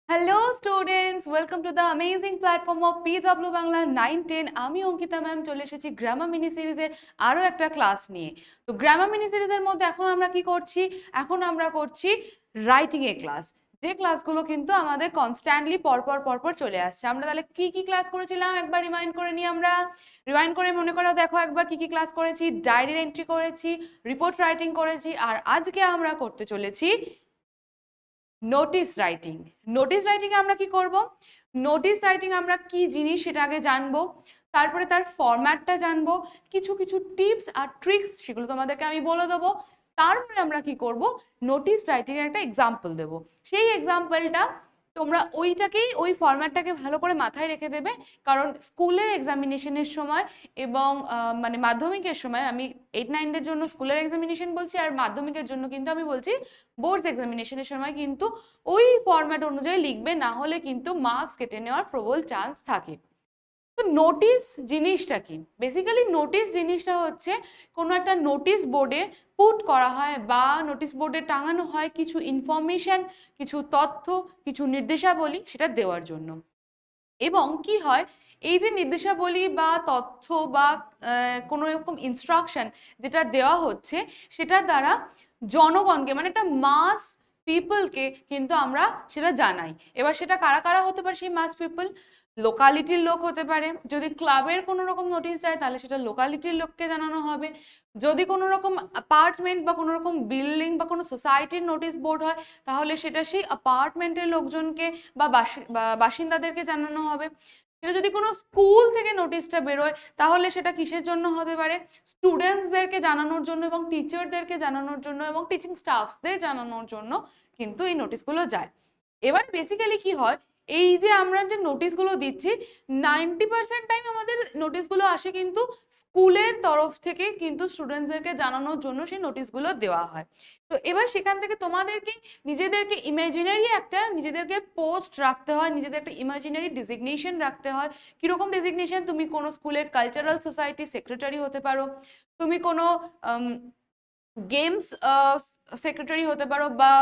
Hello students, welcome to the amazing platform of PW Bangla 910. আমি Ankita ma'am চলে এসেছি grammar mini সিরিজের আরো একটা ক্লাস নিয়ে। তো গ্রামার মিনি সিরিজের মধ্যে এখন আমরা কি করছি? এখন আমরা করছি রাইটিং এর ক্লাস। যে ক্লাসগুলো কিন্তু আমাদের কনস্ট্যান্টলি পরপর চলে আসছে। আমরা তাহলে কি কি ক্লাস করেছিলাম একবার রিমাইন্ড করে নিই আমরা। রিমাইন্ড করে মনে করো দেখো একবার কি কি ক্লাস করেছি। ডায়েরির এন্ট্রি করেছি, রিপোর্ট রাইটিং করেছি, আর আজকে আমরা করতে চলেছি নোটিস রাইটিং। নোটিস রাইটিং আমরা কি করব? নোটিস রাইটিং আমরা কি জিনিস সেটা আগে জানবো, তারপরে তার ফরম্যাটটা জানবো, কিছু কিছু টিপস আর ট্রিক্স সেগুলো তোমাদেরকে আমি বলে দেবো। তারপরে আমরা কি করব? নোটিস রাইটিং এর একটা এক্সাম্পল দেবো। সেই এক্সাম্পলটা তোমরা ওই ফরম্যাটটাকে ভালো করে মাথায় রেখে দেবে, কারণ স্কুলের এক্সামিনেশনের সময় এবং মানে মাধ্যমিকের সময়, আমি 8-9 জন্য স্কুলের এক্সামিনেশন বলছি, আর মাধ্যমিকের জন্য কিন্তু আমি বলছি বোর্ডস এক্সামিনেশনের সময় কিন্তু ওই ফরম্যাট অনুযায়ী লিখবে, না হলে কিন্তু মার্কস কেটে নেওয়ার প্রবল চান্স থাকে। তো নোটিস জিনিসটা কি? বেসিক্যালি নোটিস জিনিসটা হচ্ছে কোনো একটা নোটিস বোর্ডে পুট করা হয় বা নোটিস বোর্ডে টাঙানো হয় কিছু ইনফরমেশন, কিছু তথ্য, কিছু নির্দেশাবলী সেটা দেওয়ার জন্য। এবং কি হয়, এই যে নির্দেশাবলী বা তথ্য বা কোনো রকম ইনস্ট্রাকশন যেটা দেওয়া হচ্ছে সেটার দ্বারা জনগণকে, মানে একটা মাস পিপলকে কিন্তু আমরা সেটা জানাই। এবার সেটা কারা কারা হতে পারে সেই মাস পিপল? লোকালিটির লোক হতে পারে। যদি ক্লাবের কোনো রকম নোটিশ যায় তাহলে সেটা লোকালিটির লোককে জানানো হবে। যদি কোনো রকম অ্যাপার্টমেন্ট বা কোনো রকম বিল্ডিং বা কোনো সোসাইটির নোটিশ বোর্ড হয় তাহলে সেটা সেই অ্যাপার্টমেন্টের লোকজনকে বা বাসিন্দাদেরকে জানানো হবে। সেটা যদি কোনো স্কুল থেকে নোটিশটা বেরোয় তাহলে সেটা কিসের জন্য হতে পারে? স্টুডেন্টসদেরকে জানানোর জন্য এবং টিচারদেরকে জানানোর জন্য এবং টিচিং স্টাফসদের জানানোর জন্য কিন্তু এই নোটিশগুলো যায়। এবার বেসিক্যালি কি হয়, এই যে আমরা যে নোটিশগুলো দিচ্ছি 90% টাইম আমাদের নোটিশগুলো আসে কিন্তু স্কুলের তরফ থেকে, কিন্তু স্টুডেন্টসদেরকে জানানোর জন্য সেই নোটিশগুলো দেওয়া হয়। তো এবার সেখান থেকে তোমাদেরকে নিজেদেরকে নিজেদেরকে পোস্ট রাখতে হয়, নিজেদের একটা ইমাজিনারি ডেজিগনেশন রাখতে হয়। কিরকম ডেজিগনেশন? তুমি কোনো স্কুলের কালচারাল সোসাইটি সেক্রেটারি হতে পারো, তুমি কোনো গেমস সেক্রেটারি হতে পারো, বা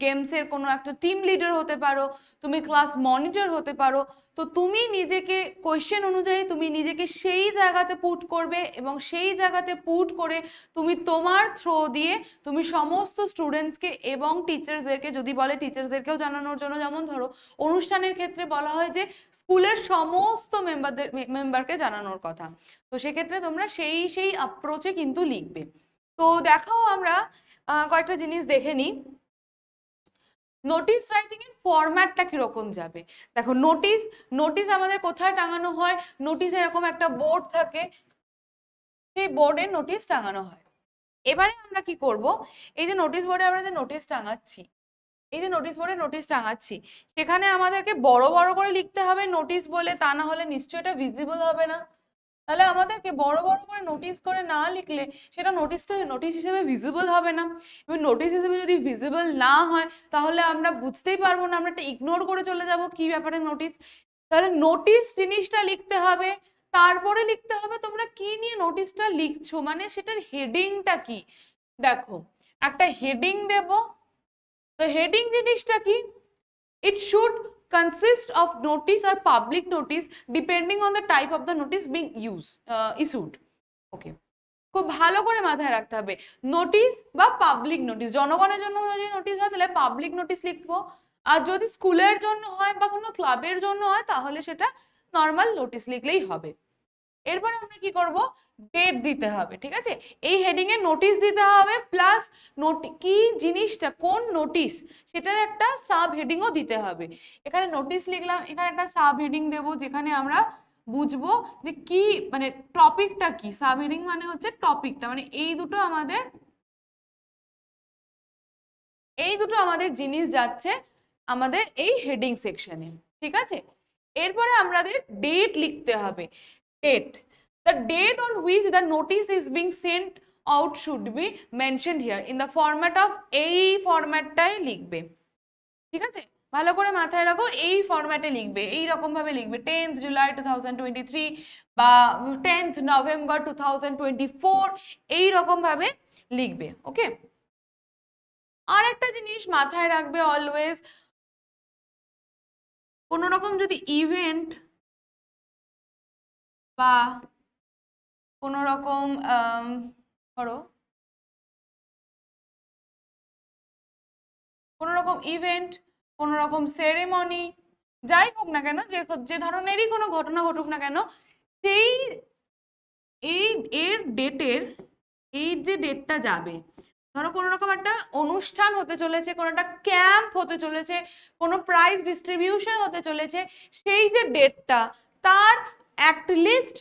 গেমসের কোনো একটা টিম লিডার হতে পারো, তুমি ক্লাস মনিটর হতে পারো। তো তুমি নিজেকে কোয়েশ্চেন অনুযায়ী তুমি নিজেকে সেই জায়গাতে পুট করবে, এবং সেই জায়গাতে পুট করে তুমি তোমার থ্রো দিয়ে তুমি সমস্ত স্টুডেন্টসকে এবং টিচার্সদেরকে, যদি বলে টিচার্সদেরকেও জানানোর জন্য, যেমন ধরো অনুষ্ঠানের ক্ষেত্রে বলা হয় যে স্কুলের সমস্ত মেম্বারকে জানানোর কথা, তো সেক্ষেত্রে তোমরা সেই অ্যাপ্রোচে কিন্তু লিখবে। তো দেখাও আমরা কয়েকটা জিনিস দেখে নিই। নোটিস রাইটিং এর ফরম্যাটটা কিরকম যাবে? দেখো, নোটিস নোটিস আমাদের কোথায় টাঙানো হয়? নোটিস এরকম একটা বোর্ড থাকে, সেই বোর্ডে নোটিস টাঙানো হয়। এবারে আমরা কি করব, এই যে নোটিস বোর্ডে আমরা যে নোটিস টাঙাচ্ছি, এই যে নোটিস বোর্ডে নোটিস টাঙাচ্ছি, সেখানে আমাদেরকে বড় বড় করে লিখতে হবে নোটিস বলে, তা না হলে নিশ্চয়ই এটা ভিজিবল হবে না। তাহলে আমাদেরকে বড় বড় করে নোটিস করে না লিখলে সেটা নোটিস হিসেবে ভিজিবল হবে না। এবার নোটিস হিসেবে যদি ভিজিবল না হয় তাহলে আমরা বুঝতেই পারবো না, আমরা এটা ইগনোর করে চলে যাব কি ব্যাপারে নোটিস। তাহলে নোটিস জিনিসটা লিখতে হবে, তারপরে লিখতে হবে তোমরা কি নিয়ে নোটিসটা লিখছো, মানে সেটার হেডিংটা কি। দেখো, একটা হেডিং দেব। তো হেডিং জিনিসটা কি? It should consist of notice or public notice depending on the type of the notice being issued. Okay. খুব ভালো করে মাথায় রাখতে হবে, নোটিশ বা পাবলিক নোটিশ। জনগণের জন্য যদি নোটিশ হয় তাহলে পাবলিক নোটিশ লিখবো, আর যদি স্কুলের জন্য হয় বা কোনো ক্লাবের জন্য হয় তাহলে সেটা নর্মাল নোটিশ লিখলেই হবে। এরপরে আমরা কি করব? ডেট দিতে হবে, ঠিক আছে? এই হেডিং এ নোটিশ দিতে হবে, প্লাস কি জিনিসটা, কোন নোটিশ, সেটার একটা সাব হেডিংও দিতে হবে। এখানে নোটিশ লিখলাম, এখানে একটা সাব হেডিং দেবো যেখানে আমরা বুঝবো যে কি, মানে টপিকটা কি। সাব হেডিং মানে হচ্ছে টপিকটা, মানে এই দুটো আমাদের জিনিস যাচ্ছে আমাদের এই হেডিং সেকশনে, ঠিক আছে? এরপরে আমাদের ডেট লিখতে হবে। Date, the date on which the notice is being sent out should be mentioned here in the format of, এই ফরম্যাটটাই লিখবে, ঠিক আছে? ভালো করে মাথায় রাখো, এই ফরম্যাটে লিখবে, এই রকম ভাবে লিখবে 10th July 2023 বা 10th November 2024, এই রকম ভাবে লিখবে। ওকে, আর একটা জিনিস মাথায় রাখবে অলওয়েজ, কোনো রকম যদি ইভেন্ট বা কোনো রকম ধরো কোনো রকম ইভেন্ট, কোনো রকম সেরেমনি, যাই হোক না কেন, যে ধরনেরই কোনো ঘটনা ঘটুক না কেন, সেই এর ডেটের, এই যে ডেটটা যাবে, ধরো কোনো রকম একটা অনুষ্ঠান হতে চলেছে, কোনো একটা ক্যাম্প হতে চলেছে, কোনো প্রাইজ ডিস্ট্রিবিউশন হতে চলেছে, সেই যে ডেটটা, তার অ্যাটলিস্ট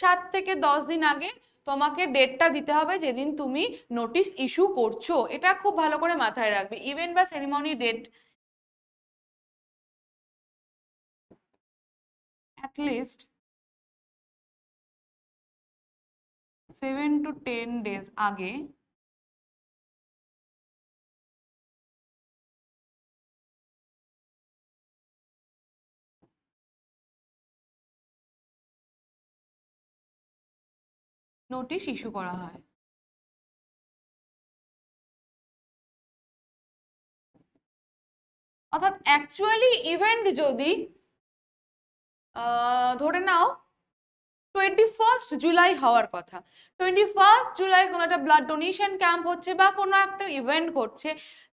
7 থেকে 10 দিন আগে তোমাকে ডেটটা দিতে হবে যেদিন তুমি নোটিশ ইস্যু করছো। এটা খুব ভালো করে মাথায় রাখবে। ইভেন্ট বা সেরিমনি ডেট অ্যাটলিস্ট 7 to 10 days আগে নোটিশ ইস্যু করা হয়। অর্থাৎ অ্যাকচুয়ালি ইভেন্ট যদি ধরে নাও 21 জুলাই হওয়ার কথা, 21 জুলাই কোনো একটা ব্লাড ডোনেশন ক্যাম্প হচ্ছে বা কোনো একটা ইভেন্ট ঘটছে,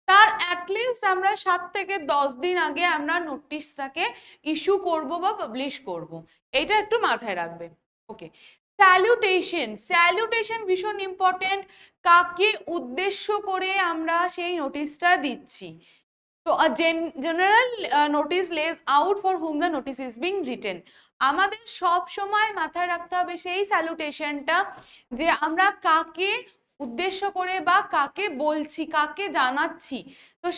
তার অ্যাটলিস্ট আমরা 7 থেকে 10 দিন আগে আমরা নোটিশটাকে ইস্যু করব বা পাবলিশ করব। এইটা একটু মাথায় রাখবে। ওকে, স্যালুটেশন ভীষণ ইম্পর্টেন্ট। কাকে উদ্দেশ্য করে আমরা সেই নোটিশটা দিচ্ছি? তো a general notice lays out for whom the notice is being written. আমাদের সব সময় মাথায় রাখতে হবে সেই স্যালুটেশনটা, যে আমরা কাকে উদ্দেশ্য করে বা কাকে বলছি, কাকে জানাচ্ছি। তো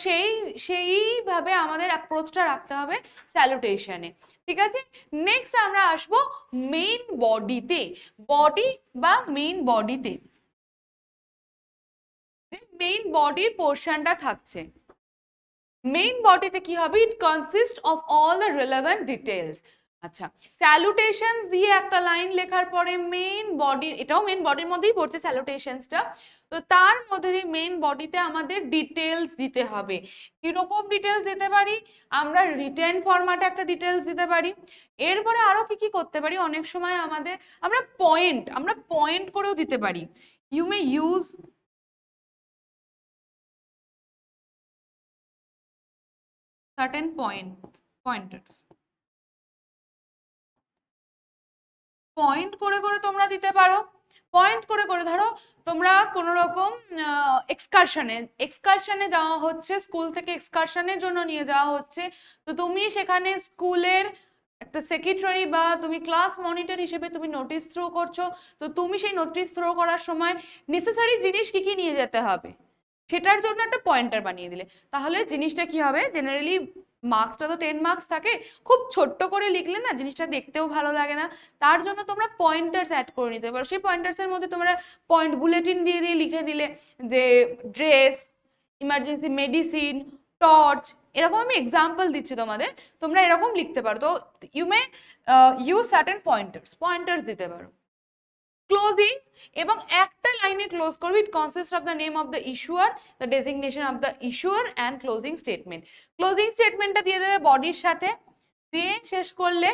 সেইভাবে আমাদের অ্যাপ্রোচটা রাখতে হবে স্যালুটেশনে। ঠিক আছে, নেক্সট আমরা আসবো মেইন বডিতে। বডি বা মেইন বডিতে, যে মেইন বডির পোর্শনটা থাকছে, মেইন বডিতে কি হবে? ইট consist of all the relevant details. আচ্ছা, স্যালুটেশনস দিয়ে একটা লাইন লেখার পরে মেইন বডি, এটাও মেইন বডির মধ্যেই পড়ছে স্যালুটেশনসটা, তো তার মধ্যে দিয়ে মেইন বডিতে আমাদের ডিটেলস দিতে হবে। কিরকম ডিটেলস দিতে পারি? আমরা রিটেন ফরম্যাটে একটা ডিটেলস দিতে পারি। এরপরে আরো কি কি করতে পারি? অনেক সময় আমরা পয়েন্ট করেও দিতে পারি। You may use certain pointers, point করে করে তোমরা দিতে পারো। পয়েন্ট করে করে ধরো তোমরা কোনো রকম এক্সকারশনে যাওয়া হচ্ছে, স্কুল থেকে এক্সকারশনের জন্য নিয়ে যাওয়া হচ্ছে, তো তুমি সেখানে স্কুলের একটা সেক্রেটারি বা তুমি ক্লাস মনিটর হিসেবে তুমি নোটিশ থ্রো করছো। তো তুমি সেই নোটিশ থ্রো করার সময় নেসেসারি জিনিস কি কি নিয়ে যেতে হবে সেটার জন্য একটা পয়েন্টার বানিয়ে দিলে, তাহলে জিনিসটা কি হবে? জেনারেলি মার্কসটা তো 10 মার্কস থাকে, খুব ছোট্ট করে লিখলে না জিনিসটা দেখতেও ভালো লাগে না। তার জন্য তোমরা পয়েন্টার্স অ্যাড করে নিতে পারো। সেই পয়েন্টার্সের মধ্যে তোমরা পয়েন্ট বুলেটিন দিয়ে দিয়ে লিখে দিলে যে ড্রেস, ইমার্জেন্সি মেডিসিন, টর্চ, এরকম আমি এক্সাম্পল দিচ্ছি তোমাদের, তোমরা এরকম লিখতে পারো। তো you may use certain pointers দিতে পারো। ক্লোজিং, এবং একটা লাইনে ক্লোজ করবে। It consist of the name of the issuer, the designation of the issuer and closing statement. Closing স্টেটমেন্টটা দিয়ে দেবে বডির সাথে, দিয়ে শেষ করলে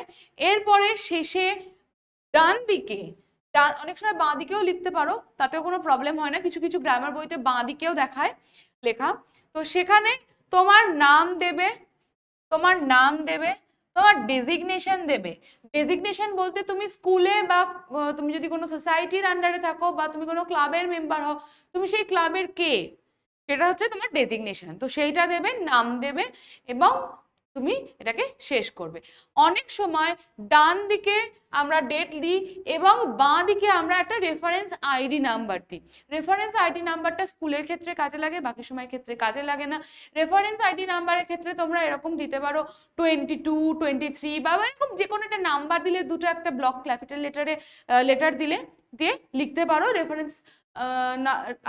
এরপরে শেষে ডান দিকে, অনেক সময় বাঁ দিকেও লিখতে পারো, তাতেও কোনো প্রবলেম হয় না, কিছু কিছু গ্রামার বইতে বাঁ দিকেও দেখায় লেখা। তো সেখানে তোমার নাম দেবে, তোমার ডেজিগনেশন দেবে। ডেজিগনেশন বলতে তুমি স্কুলে বা তুমি যদি কোনো সোসাইটির আন্ডারে থাকো বা তুমি কোনো ক্লাবের মেম্বার হও, তুমি সেই ক্লাবের কে, সেটা হচ্ছে তোমার ডেজিগনেশন। তো সেইটা দেবে, নাম দেবে, এবং তুমি এটাকে শেষ করবে। অনেক সময় ডান দিকে আমরা ডেট দিই এবং বাঁ দিকে আমরা একটা রেফারেন্স আইডি নাম্বার দিই। রেফারেন্স আইডি নাম্বারটা স্কুলের ক্ষেত্রে কাজে লাগে, বাকি সময়ের ক্ষেত্রে কাজে লাগে না। রেফারেন্স আইডি নাম্বারের ক্ষেত্রে তোমরা এরকম দিতে পারো 22, 23 বা এরকম যে কোনো একটা নাম্বার দিলে, দুটো একটা ব্লক ক্যাপিটাল লেটার দিয়ে লিখতে পারো রেফারেন্স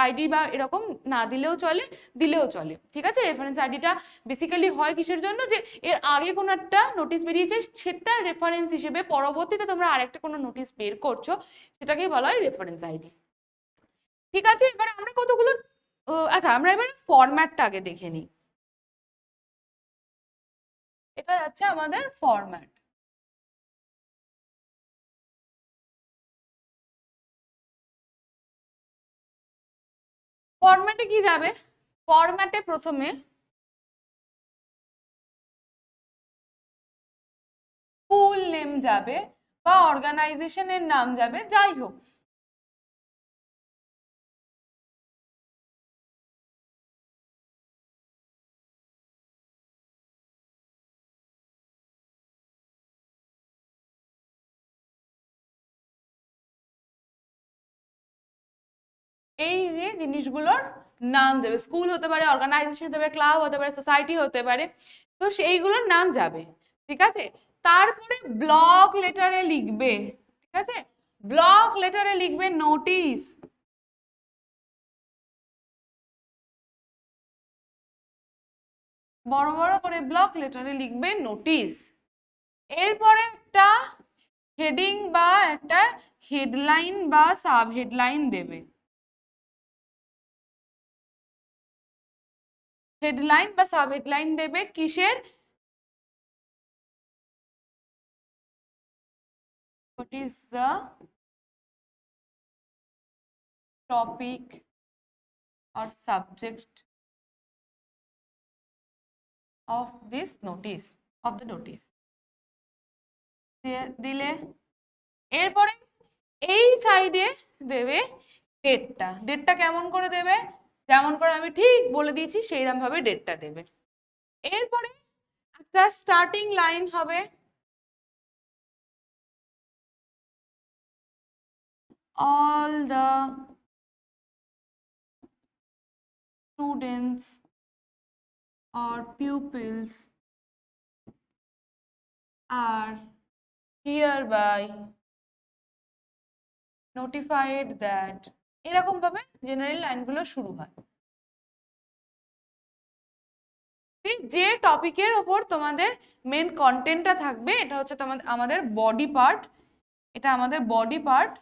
আইডি, বা এরকম না দিলেও চলে, দিলেও চলে। ঠিক আছে, রেফারেন্স আইডিটা বেসিক্যালি হয় কিসের জন্য? যে এর আগে কোনো একটা নোটিশ বেরিয়েছে, সেটা রেফারেন্স হিসেবে পরবর্তীতে তোমরা আরেকটা কোনো নোটিশ বের করছো, সেটাকেই বলা হয় রেফারেন্স আইডি। ঠিক আছে, এবারে আমরা কতগুলো আচ্ছা, আমরা এবারে ফরম্যাটটা আগে দেখে নিই। এটা যাচ্ছে আমাদের ফরম্যাট। ফরম্যাটে কি যাবে? ফরম্যাটে প্রথমে স্কুল নেম যাবে বা অর্গানাইজেশনের নাম যাবে, যাই হোক। এই যে জিনিসগুলোর নাম দেবে, স্কুল হতে পারে, অর্গানাইজেশন হতে পারে, ক্লাব হতে পারে, সোসাইটি হতে পারে, তো সেইগুলোর নাম যাবে। ঠিক আছে, তারপরে ব্লক লেটারে লিখবে। ঠিক আছে, ব্লক লেটারে লিখবে নোটিশ। বড় বড় করে ব্লক লেটারে লিখবে নোটিশ। এরপরে একটা হেডিং বা একটা হেডলাইন বা সাব হেডলাইন দেবে। হেডলাইন বা সাব হেডলাইন দেবে কিসের? What is the topic or subject of this notice, of the notice? দিলে এরপরে এই সাইডে দেবে ডেটটা। ডেটটা কেমন করে দেবে? যেমন করে আমি ঠিক বলে দিয়েছি সেইরকম ভাবে ডেটটা দেবে। এরপরে একটা স্টার্টিং লাইন হবে, all the students or pupils are hereby notified that, এরকম ভাবে জেনারেল লাইনগুলো শুরু হয়। যে টপিকের ওপর তোমাদের মেন কন্টেন্টটা থাকবে, এটা হচ্ছে তোমাদের আমাদের বডি পার্ট, এটা আমাদের বডি পার্ট।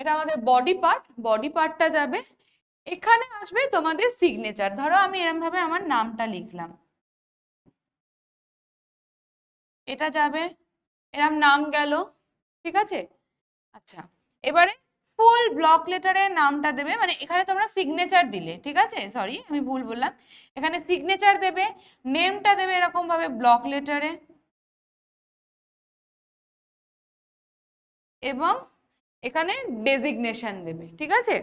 এটা আমাদের বডি পার্ট, বডি পার্টটা যাবে। এখানে আসবে তোমাদের সিগনেচার। ধরো আমি এরকম ভাবে আমার নামটা লিখলাম, এটা যাবে, এরকম নাম গেল। ঠিক আছে, আচ্ছা এবারে ফুল ব্লক লেটারের নামটা দেবে, মানে এখানে তোমরা সিগনেচার দিলে, ঠিক আছে, সরি আমি ভুল বললাম, এখানে সিগনেচার দেবে, নেমটা দেবে এরকম ভাবে ব্লক লেটারে, এবং এখানে ডেজিগনেশন দেবে। ঠিক আছে,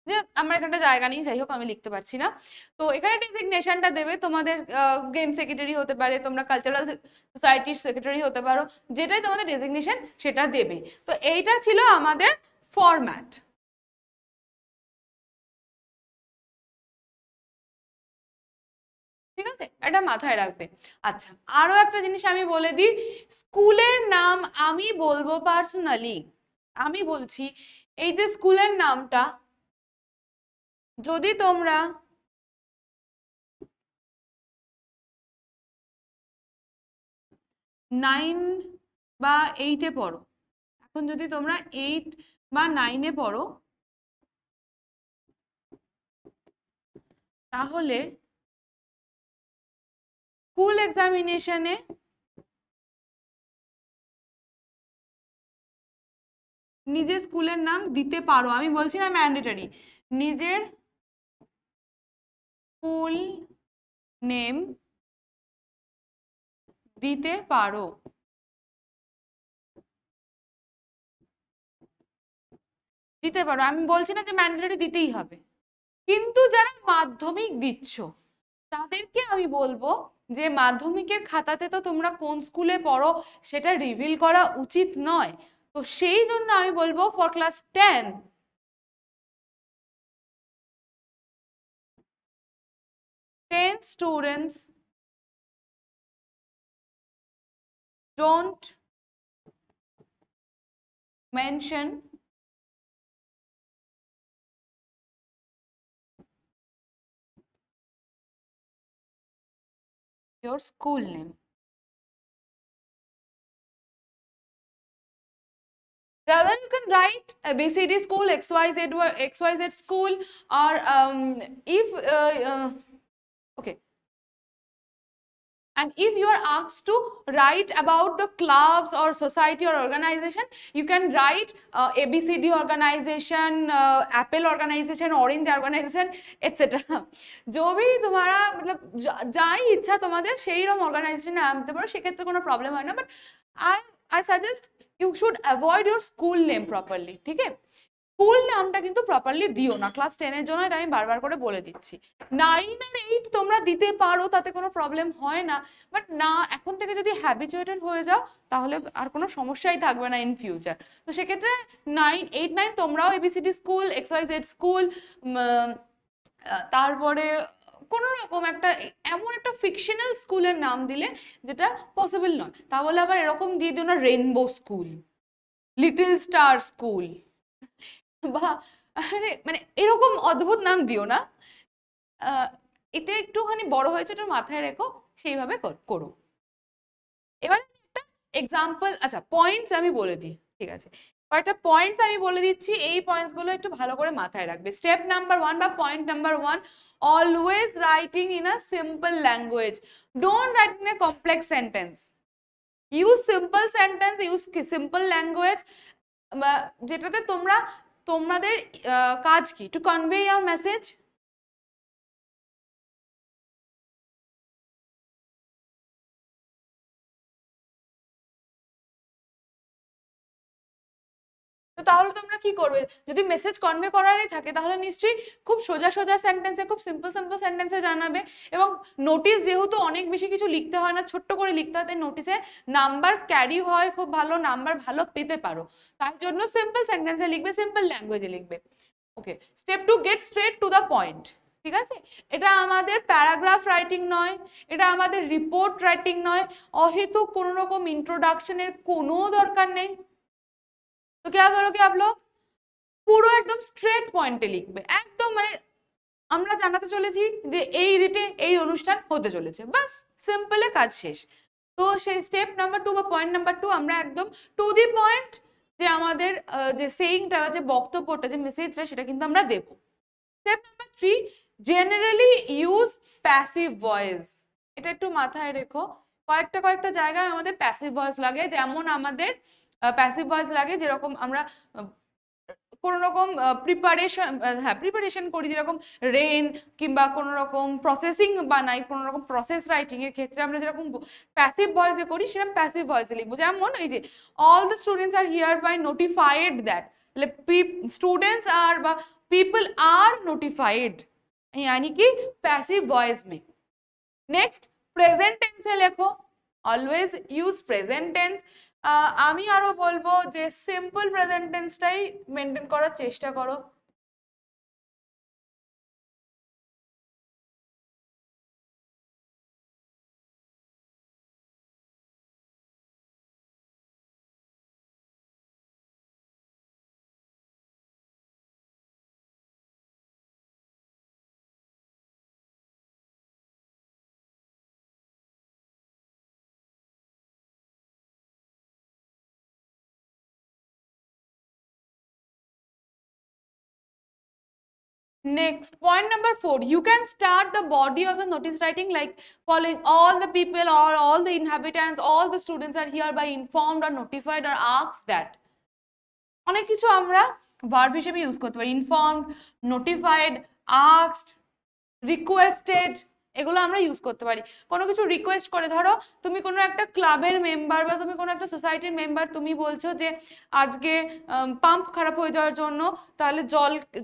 যে আমার এখানটা জায়গা নেই, যাই হোক আমি লিখতে পারছি না, তো এখানে ডেজিগনেশনটা দেবে। তোমাদের গেম সেক্রেটারি হতে পারে, তোমরা কালচারাল সোসাইটির সেক্রেটারি হতে পারো, যেটাই তোমাদের ডেজিগনেশন সেটা দেবে। তো এইটা ছিল আমাদের ফরম্যাট। ঠিক আছে, এটা মাথায় রাখবে। আচ্ছা, আরো একটা জিনিস আমি বলে দিই, স্কুলের নাম আমি বলবো পার্সোনালি, আমি বলছি এই যে স্কুলের নামটা, যদি তোমরা নাইন বা এইটে পড়ো, এখন যদি তোমরা 8 বা 9-এ পড়ো, তাহলে স্কুল এক্সামিনেশনে নিজের স্কুলের নাম দিতে পারো, আমি বলছি না ম্যান্ডেটরি, নিজের স্কুল নেম দিতে পারো। দিতে পারো, আমি বলছি না যে ম্যান্ডেটরি দিতেই হবে, কিন্তু যারা মাধ্যমিক দিচ্ছ তাদেরকে আমি বলবো যে মাধ্যমিকের খাতাতে তো তোমরা কোন স্কুলে পড়ো সেটা রিভিল করা উচিত নয়। তো সেই জন্য আমি বলবো for class 10 students don't mention your school name. Rather, you can write ABCD school, XYZ school, or if okay. And if you are asked to write about the clubs or society or organization, you can write ABCD organization, Apple organization, Orange organization, etc. जो भी तुम्हारा मतलब जाई इच्छा तुम्हारे সেই রকম organization আনতে পারো, সেক্ষেত্রে কোনো problem হয় না। But I suggest you should avoid your school name properly, ঠিক আছে? স্কুল নামটা কিন্তু প্রপারলি দিও না, ক্লাস 10 এর জন্য এটা আমি বারবার করে বলে দিচ্ছি। 9 আর 8 তোমরা দিতে পারো, তাতে কোনো প্রবলেম হয় না, বাট না এখন থেকে যদি হ্যাবিচুয়েটেড হয়ে যাও তাহলে আর কোনো সমস্যাই থাকবে না ইন ফিউচার। তো সেক্ষেত্রে 8, 9 তোমরাও এবিসিডি স্কুল, XYZ স্কুল, তারপরে কোনো রকম একটা এমন একটা ফিকশনাল স্কুলের নাম দিলে যেটা পসিবল নয়, তাহলে আবার এরকম দিয়ে দিও না rainbow school, little star school বা আরে মানে এরকম অদ্ভুত নাম দিও না। এটা একটুখানি বড় হয়েছে, এটা মাথায় রেখো, সেইভাবে করো। এবার একটা এক্সাম্পল, আচ্ছা পয়েন্টস আমি বলে দিই, ঠিক আছে? কয়েকটা পয়েন্টস আমি বলে দিচ্ছি, এই পয়েন্টস গুলো একটু ভালো করে মাথায় রাখবে। স্টেপ নাম্বার 1 বা point number 1, always writing in a simple language, don't write in a complex sentence, use simple sentence, use simple language, যেটাতে তোমাদের কাজ কি, টু কনভে ইয়ার মেসেজ। তো তাহলে তোমরা কি করবে, যদি মেসেজ কনভে করারই থাকে তাহলে নিশ্চয়ই খুব সোজা সোজা সেন্টেন্সে, খুব সিম্পল সিম্পল সেন্টেন্সে জানাবে। এবং নোটিশ যেহেতু অনেক বেশি কিছু লিখতে হয় না, ছোট্ট করে লিখতে হয়, তাই নোটিশে নাম্বার ক্যারি হয়, খুব ভালো নাম্বার ভালো পেতে পারো, তার জন্য সিম্পল সেন্টেন্সে লিখবে, সিম্পল ল্যাঙ্গুয়েজে লিখবে। Okay, step 2, get straight to the point, ঠিক আছে? এটা আমাদের প্যারাগ্রাফ রাইটিং নয়, এটা আমাদের রিপোর্ট রাইটিং নয়, অহেতুক কোনো রকম ইন্ট্রোডাকশনের কোনো দরকার নেই। तो क्या करोगे आप लोग, পুরো একদম স্ট্রেট পয়েন্টে লিখবে, একদম মানে আমরা জানাতে চলেছি যে এই রিটে এই অনুষ্ঠান হতে চলেছে, বাস সিম্পলে কাজ শেষ। তো সেই স্টেপ নাম্বার 2 বা পয়েন্ট নাম্বার 2 আমরা একদম টু দি পয়েন্ট, যে আমাদের যে সেইংটা, যে বক্তব্যটা, যে মেসেজটা, সেটা কিন্তু আমরা দেব। Step number 3, generally use passive voice. এটা একটু মাথায় রেখো, কয়েকটা জায়গায় আমাদের প্যাসিভ ভয়েস লাগে, যেমন আমাদের প্যাসিভ ভয়েস লাগে যেরকম আমরা কোনো রকম প্রিপারেশন করি, যেরকম রেন, কিংবা কোনো রকম প্রসেসিং বানাই, কোনো রকম প্রসেস রাইটিং এর ক্ষেত্রে আমরা যেরকম প্যাসিভ ভয়েসে করি, সেরকম প্যাসিভ ভয়েসে লিখবো। যেমন এই যে all the students are hereby notified that, তাহলে स्टूडेंट्स आर বা पीपल आर नोटिफाइड, यानी कि पैसिव वॉइस में। नेक्स्ट, प्रेजेंट टेंसे লেখো, অলওয়েজ ইউজ প্রেজেন্ট টেন্স। আমি আরো বলবো যে সিম্পল প্রেজেন্ট টেন্সটাই মেনটেন করার চেষ্টা করো। Next, point number 4, you can start the body of the notice writing like following: all the people or all the inhabitants, all the students are hereby informed or notified or asked that। অনেক কিছু আমরা verb হিসেবে use করতে পারি, informed, notified, asked, requested, এগুলো আমরা use করতে পারি। কোনো কিছু রিকোয়েস্ট করে, ধরো তুমি কোনো একটা ক্লাবের মেম্বার বা তুমি কোনো একটা সোসাইটির মেম্বার, তুমি বলছো যে আজকে পাম্প খারাপ হয়ে যাওয়ার জন্য তাহলে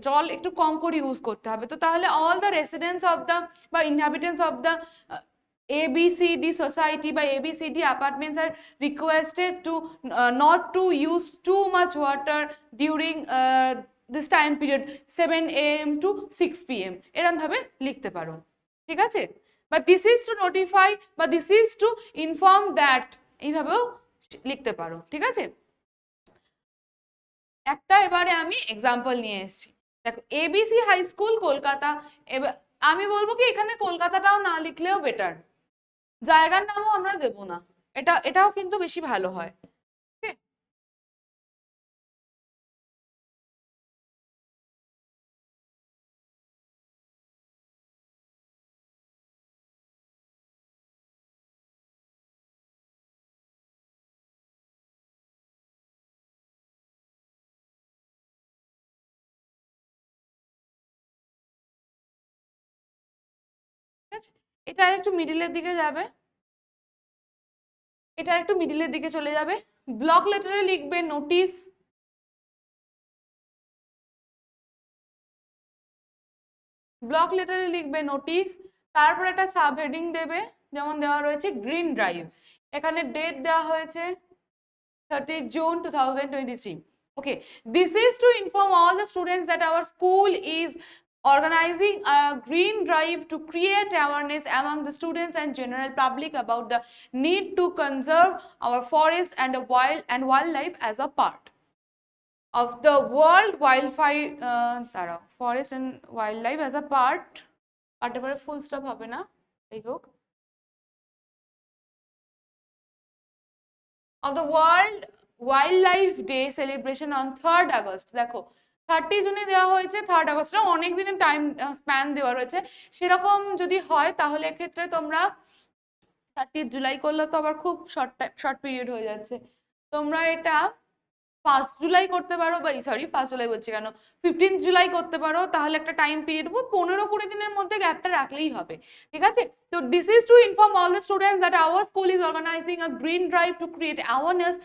জল একটু কম করে ইউজ করতে হবে। তো তাহলে all the residents of the বা inhabitants of the ABCD society by ABCD apartments are requested to not to use too much water during this time period 7 AM to 6 PM, এরকম ভাবে লিখতে পারো, ঠিক আছে? বা দিস ইজ টু নোটিফাই বা this is to inform that, এইভাবেও লিখতে পারো, ঠিক আছে? একটা এবারে আমি এক্সাম্পল নিয়ে এসেছি, দেখো ABC হাই স্কুল কলকাতা। এবার আমি বলবো কি এখানে কলকাতাটাও না লিখলেও বেটার, জায়গার নামও আমরা দেব না, এটাও কিন্তু বেশি ভালো হয়। আছে, এটা আরেকটু মিডিলের দিকে যাবে, এটা একটু মিডিলের দিকে চলে যাবে। ব্লক লেটারে লিখবে নোটিশ, ব্লক লেটারে লিখবে নোটিশ, তারপর একটা সাবহেডিং দেবে, যেমন দেওয়া রয়েছে গ্রিন ড্রাইভ, এখানে ডেট দেওয়া হয়েছে 30th June 2023. Okay, this is to inform all the students that our school is organizing a green drive to create awareness among the students and general public about the need to conserve our forest and the wildlife as a part of the world wildfire forest and wildlife as a part full stop হবে না, এই হোক, of the world wildlife day celebration on 3rd August. দেখো 30 জুনে দেওয়া হয়েছে, 3rd আগস্টটা অনেক দিনের টাইম স্প্যান দেওয়া রয়েছে, সেরকম যদি হয় তাহলে এক্ষেত্রে তোমরা 30 জুলাই করলে তো আবার খুব শর্ট পিরিয়ড হয়ে যাচ্ছে, তোমরা এটা 1 জুলাই করতে পারো, বা সরি 1 জুলাই বলছি কেন, 15 জুলাই করতে পারো, তাহলে একটা টাইম পিরিয়ড 15-20 দিনের মধ্যে গ্যাপটা রাখলেই হবে, ঠিক আছে। তো this is to inform all the students that our school is organising a green drive to create awareness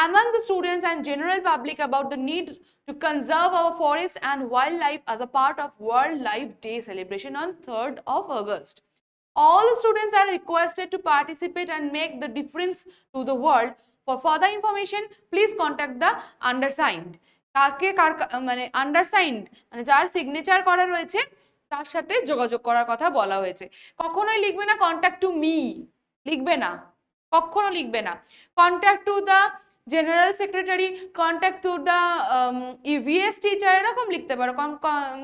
among the students and general public about the need to conserve our forest and wildlife as a part of World Life Day celebration on 3rd of August. All the students are requested to participate and make the difference to the world. For further information, please contact the undersigned. কাকে কার মানে undersigned মানে যার signature করা রয়েছে তার সাথে যোগাযোগ করার কথা বলা হয়েছে। কখনোই লিখবে না কন্ট্যাক্ট টু মি, লিখবে না, কখনো লিখবে না। Contact to the general secretary, contact to the EVS teacher, এরকম লিখতে পারো।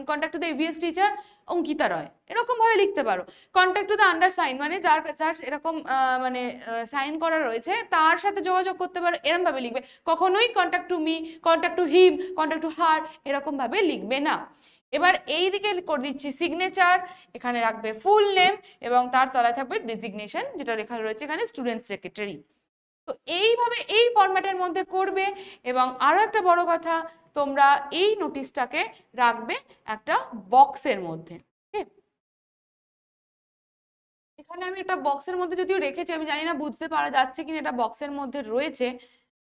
Contact to the EVS teacher Ankita Roy, এরকম ভাবে লিখতে পারো। কন্ট্যাক্ট টু দ্য আন্ডারসাইন মানে যার যার এরকম মানে সাইন করা রয়েছে তার সাথে যোগাযোগ করতে পারো, এরকম ভাবে লিখবে। কখনোই contact to me, contact to him, contact to her এরকম ভাবে লিখবে না। এবার এই দিকে করে দিচ্ছি সিগনেচার, এখানে রাখবে ফুল নেম এবং তার তলায় থাকবে ডেজিগনেশন, যেটা লেখা রয়েছে এখানে স্টুডেন্ট সেক্রেটারি। তো এইভাবে এই ফরম্যাটের মধ্যে করবে। এবং আরো একটা বড় কথা, তোমরা এই নোটিশটাকে রাখবে একটা বক্সের মধ্যে। এখানে আমি একটা বক্সের মধ্যে যদিও রেখেছি, আমি জানি না বুঝতে পারা যাচ্ছে কিনা এটা বক্সের মধ্যে রয়েছে,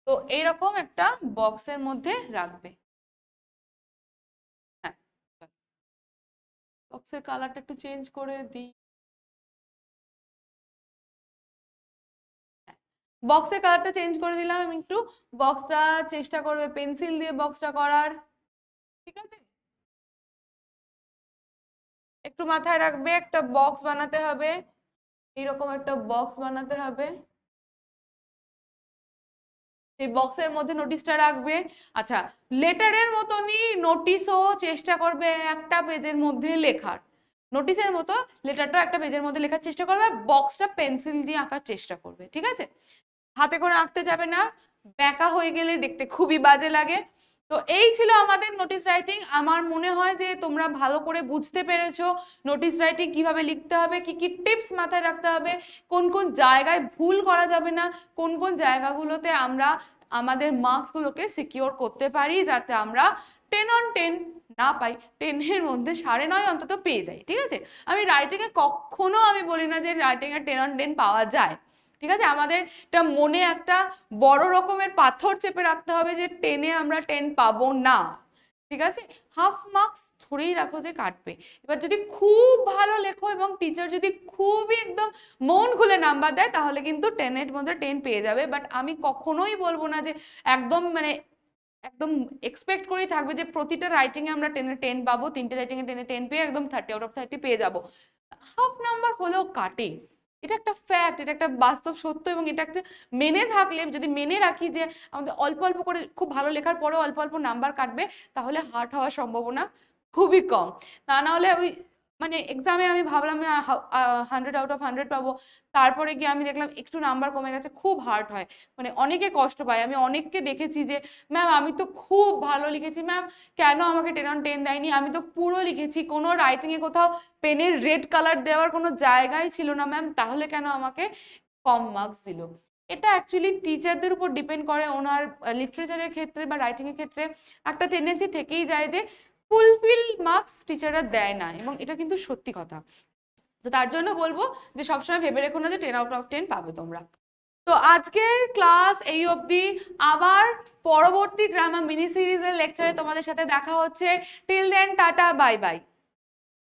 তো এইরকম একটা বক্সের মধ্যে রাখবে। হ্যাঁ, বক্সের কালারটা একটু চেঞ্জ করে দিই। বক্সের কালারটা চেঞ্জ করে দিলাম আমি একটু। বক্সটা চেষ্টা করবে পেন্সিল দিয়ে বক্সটা করার, ঠিক আছে। একটু মাথায় রাখবে একটা বক্স বানাতে হবে, এইরকম একটা বক্স বানাতে হবে, এই বক্সের মধ্যে নোটিশটা রাখবে। আচ্ছা, লেটারের মতনই নোটিশও চেষ্টা করবে একটা পেজের মধ্যে লেখার, নোটিশের মতো লেটারটাও একটা পেজের মধ্যে লেখার চেষ্টা করবে, আর বক্সটা পেন্সিল দিয়ে আঁকার চেষ্টা করবে, ঠিক আছে। হাতে করে আঁকতে যাবে না, ব্যাকা হয়ে গেলে দেখতে খুবই বাজে লাগে। তো এই ছিল আমাদের নোটিশ রাইটিং। আমার মনে হয় যে তোমরা ভালো করে বুঝতে পেরেছো নোটিশ রাইটিং কিভাবে লিখতে হবে, কি কি টিপস মাথায় রাখতে হবে, কোন কোন জায়গায় ভুল করা যাবে না, কোন কোন জায়গাগুলোতে আমরা আমাদের মার্কসগুলোকে সিকিওর করতে পারি, যাতে আমরা 10 on 10 না পাই, 10-এর মধ্যে 9.5 অন্তত পেয়ে যাই, ঠিক আছে। আমি রাইটিংয়ে কখনো আমি বলি না যে রাইটিংয়ে 10 on 10 পাওয়া যায়, ঠিক আছে। আমাদের এটা মনে একটা বড় রকমের পাথর চেপে রাখতে হবে যে 10-এ আমরা 10 পাবো না, ঠিক আছে। হাফ মার্কস ধরেই রাখো যে কাটবে। এবার যদি খুব ভালো লেখো এবং টিচার যদি খুবই একদম মন খুলে নাম্বার দেয় তাহলে কিন্তু 10-এর মধ্যে 10 পেয়ে যাবে। বাট আমি কখনোই বলবো না যে একদম মানে একদম এক্সপেক্ট করেই থাকবে যে প্রতিটা রাইটিংয়ে আমরা 10-এ 10 পাবো, 3টে রাইটিংয়ে 10-এ 10 পেয়ে একদম 30 out of 30 পেয়ে যাবো। হাফ নাম্বার হলেও কাটে, এটা একটা ফ্যাক্ট, এটা একটা বাস্তব সত্য। এবং এটা একটা মেনে থাকলে, যদি মেনে রাখি যে আমাদের অল্প অল্প করে খুব ভালো লেখার পরেও অল্প অল্প নাম্বার কাটবে, তাহলে হার্ট হওয়ার সম্ভাবনা খুবই কম। তা না হলে ওই মানে এক্সামে আমি ভাবলাম 100 out of 100 পাবো, তারপরে গিয়ে আমি দেখলাম একটু নাম্বার কমে গেছে, খুব হার্ট হয়, মানে অনেকে কষ্ট পায়। আমি অনেককে দেখেছি যে ম্যাম আমি তো খুব ভালো লিখেছি, ম্যাম কেন আমাকে 10 on 10 দেয়নি, আমি তো পুরো লিখেছি, কোনো রাইটিংয়ে কোথাও পেনের রেড কালার দেওয়ার কোনো জায়গায় ছিল না ম্যাম, তাহলে কেন আমাকে কম মার্কস দিল। এটা অ্যাকচুয়ালি টিচারদের উপর ডিপেন্ড করে। ওনার লিটারেচারের ক্ষেত্রে বা রাইটিং এর ক্ষেত্রে একটা টেন্ডেন্সি থেকেই যায় যে ফুলফিল মার্কস টিচাররা দেয় না, এবং এটা কিন্তু সত্যি কথা। তো তার জন্য বলবো যে সবসময় ভেবে রেখো না যে 10/10 পাবে তোমরা। তো আজকের ক্লাস এই অবধি, আবার পরবর্তী গ্রামার মিনি সিরিজের লেকচারে তোমাদের সাথে দেখা হচ্ছে। Till then tata, bye by.